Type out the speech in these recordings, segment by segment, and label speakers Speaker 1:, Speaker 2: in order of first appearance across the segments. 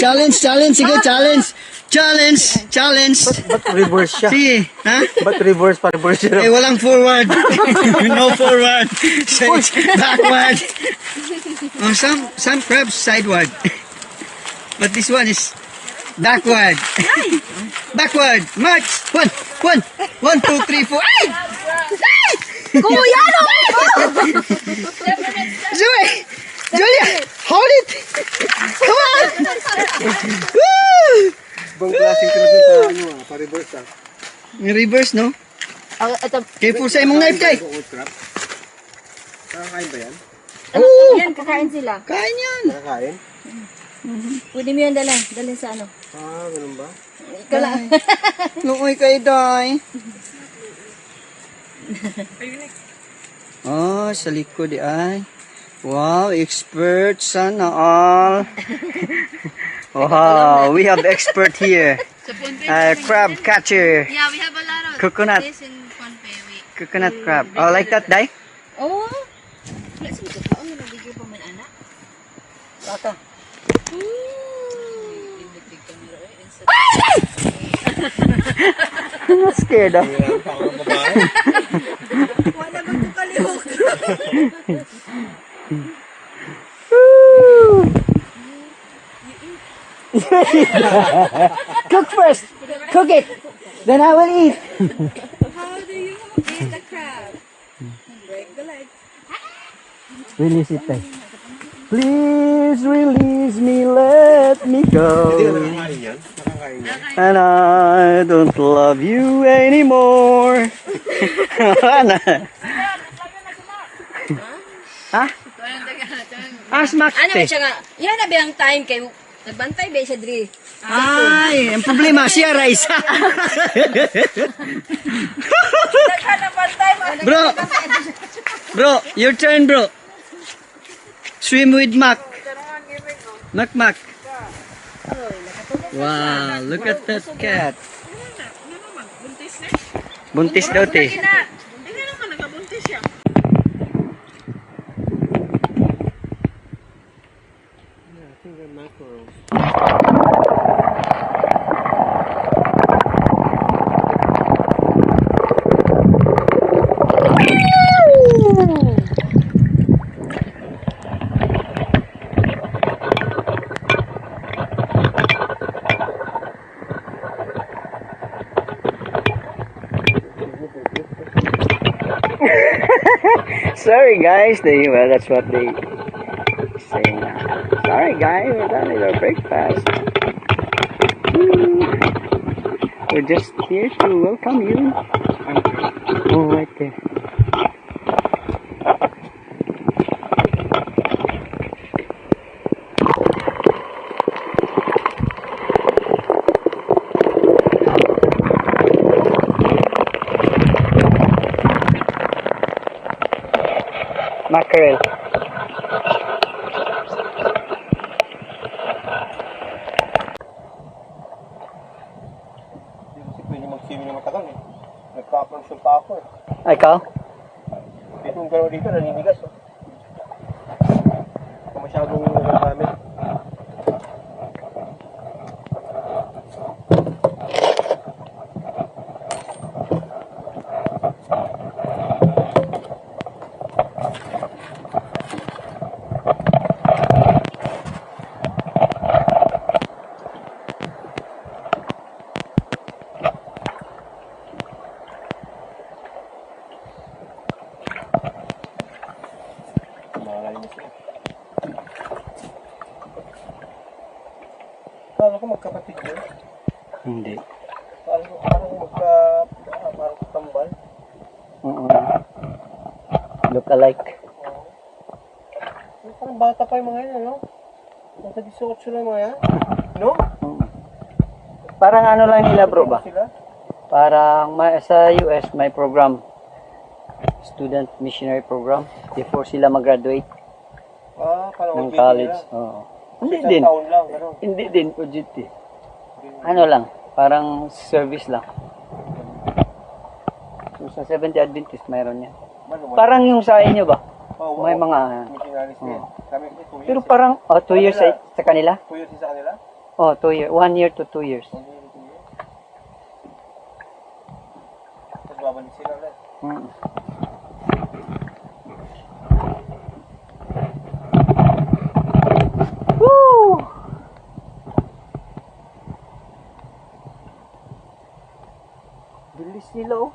Speaker 1: challenge. Sige, challenge.
Speaker 2: Ba't reverse siya?
Speaker 1: Sige, ha?
Speaker 2: Ba't reverse pa reverse siya?
Speaker 1: Eh, walang forward. No forward. Say, backward. Oh, some crabs sideward. But this one is backward. Backward. March. One, 2, 3, 4. Ay!
Speaker 3: Kuya, no!
Speaker 1: Julia, hold it. Come on. Woo!
Speaker 2: Ibang klaseng kriminal pa-reverse
Speaker 1: Reverse, no?
Speaker 3: Ito,
Speaker 1: Careful sa imong knife, kay.
Speaker 2: Nakakain ba yan?
Speaker 3: yan, kakain sila.
Speaker 1: Kain yan.
Speaker 2: Nakakain?
Speaker 3: Pwede mo yan dalhin sa ano.
Speaker 2: Ganun ba?
Speaker 3: Ikaw lang.
Speaker 1: Luoy kay Day. Oh, sa likod ay. Wow, expert sana all. Wow, we have expert here. Crab catcher.
Speaker 4: Yeah, we have a lot of
Speaker 1: Coconut.
Speaker 4: this in Pisiwi.
Speaker 1: Coconut crab. Oh, like that, Day?
Speaker 3: Oh,
Speaker 4: Wala sa mga taon na nabigay pa man anak.
Speaker 1: Baka. I'm scared ah.
Speaker 4: Wala man ko kalihok.
Speaker 1: Cook first. Cook it. Then I will eat.
Speaker 4: How do you eat the crab? Break the leg.
Speaker 1: Release it, Tay. Please release me, let me go.
Speaker 2: Hindi ka nakakain yan? Nakakain yan?
Speaker 1: And I don't love you anymore. Ano? Ha? Asmak.
Speaker 3: ano ba siya nga? Yan na ba ang time kay nagbantay ba siya diri?
Speaker 1: Ay, ang problema siya, Raisa. Bro, your turn, bro. Swim with Mac. Mac. Wow, look at that cat. Buntis daw, te.
Speaker 4: Hindi naman nagabuntis siya.
Speaker 2: I think they're mackerel.
Speaker 1: Sorry guys, well that's what they say now. Sorry guys, we're done with our breakfast. We're just here to welcome you. Oh, right there. Mackerel.
Speaker 2: Hindi kasi pwede mag-swimming na matagal eh. Nagka-absorb pa ako eh.
Speaker 1: Ay, ikaw?
Speaker 2: Dito yung gano'n dito, naninigas oh. Kung masyadong nagamit. Paano ko magkapatid yun?
Speaker 1: Hindi.
Speaker 2: Paano ko parang tambal?
Speaker 1: Look alike.
Speaker 2: Parang bata pa yung mga yan, no? Nasa 18 lang yung mga yan. No?
Speaker 1: Parang ano lang nila bro ba?
Speaker 2: Sila?
Speaker 1: Parang sa US may program. Student missionary program. Before sila mag-graduate
Speaker 2: Parang
Speaker 1: ng college. Oo. Hindi din.
Speaker 2: Taon lang, gano'n.
Speaker 1: Hindi din po duty. Ano lang, parang service lang. So sa 70 Adventist mayroon yan. Parang yung sa inyo ba?
Speaker 2: Oo,
Speaker 1: May
Speaker 2: oo.
Speaker 1: mga
Speaker 2: Missionaries din. Kami, 2 years.
Speaker 1: pero parang 2 years sa kanila.
Speaker 2: 2 years sa kanila?
Speaker 1: Oh, 2 years. 1 year to 2 years.
Speaker 2: Nagbabalik sila ulit.
Speaker 1: Mm. Woo! Bilis nila oh.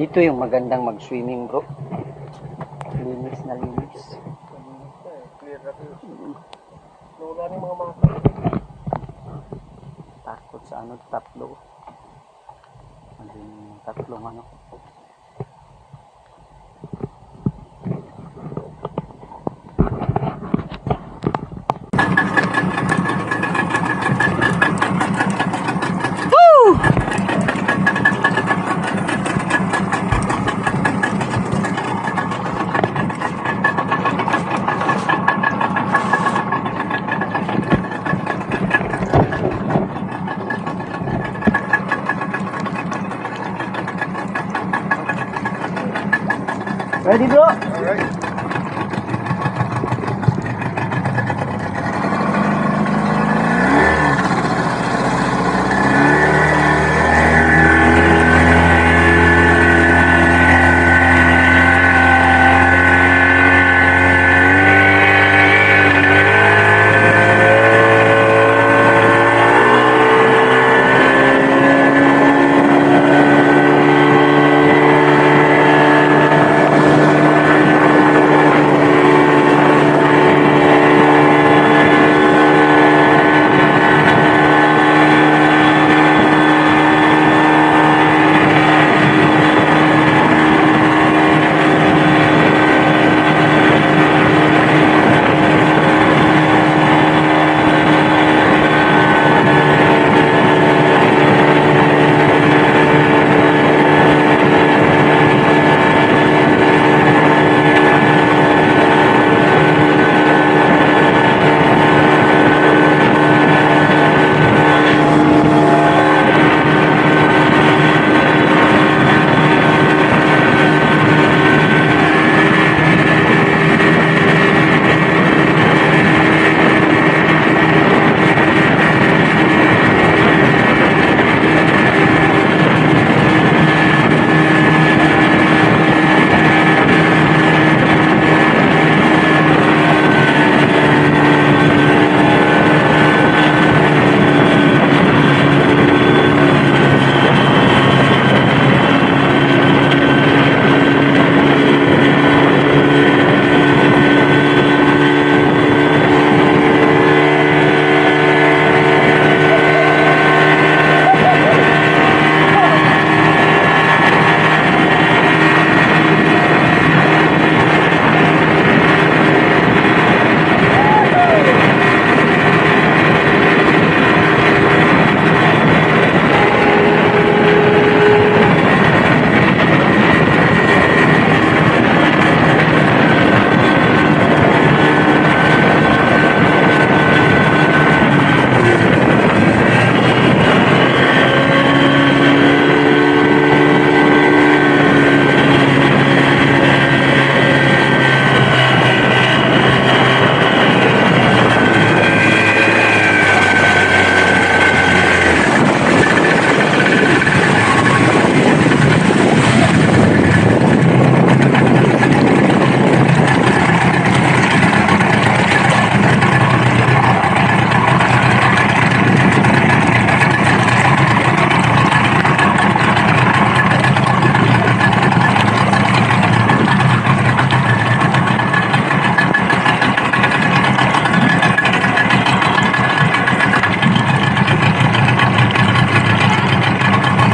Speaker 1: Dito yung magandang mag-swimming, bro. Linis na linis.
Speaker 2: Clear na clear. Wala rin mga mata.
Speaker 1: Takot sa ano, tatlo. Ano yung tatlong ano. Ready, bro?
Speaker 2: Alright.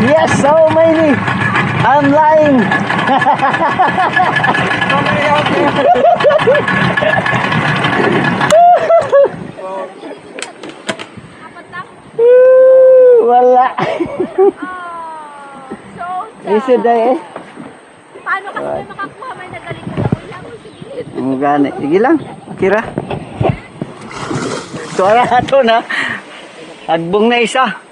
Speaker 1: Yes, so many. I'm lying.
Speaker 2: So many out there.
Speaker 1: Wala.
Speaker 4: So
Speaker 1: Easy day eh.
Speaker 4: Paano
Speaker 3: kasi makakuha, may nagaling ko lang. Wala mo, sige.
Speaker 1: Ang gani. Sige lang. Kira. Ito na ito na. Agbong na isa.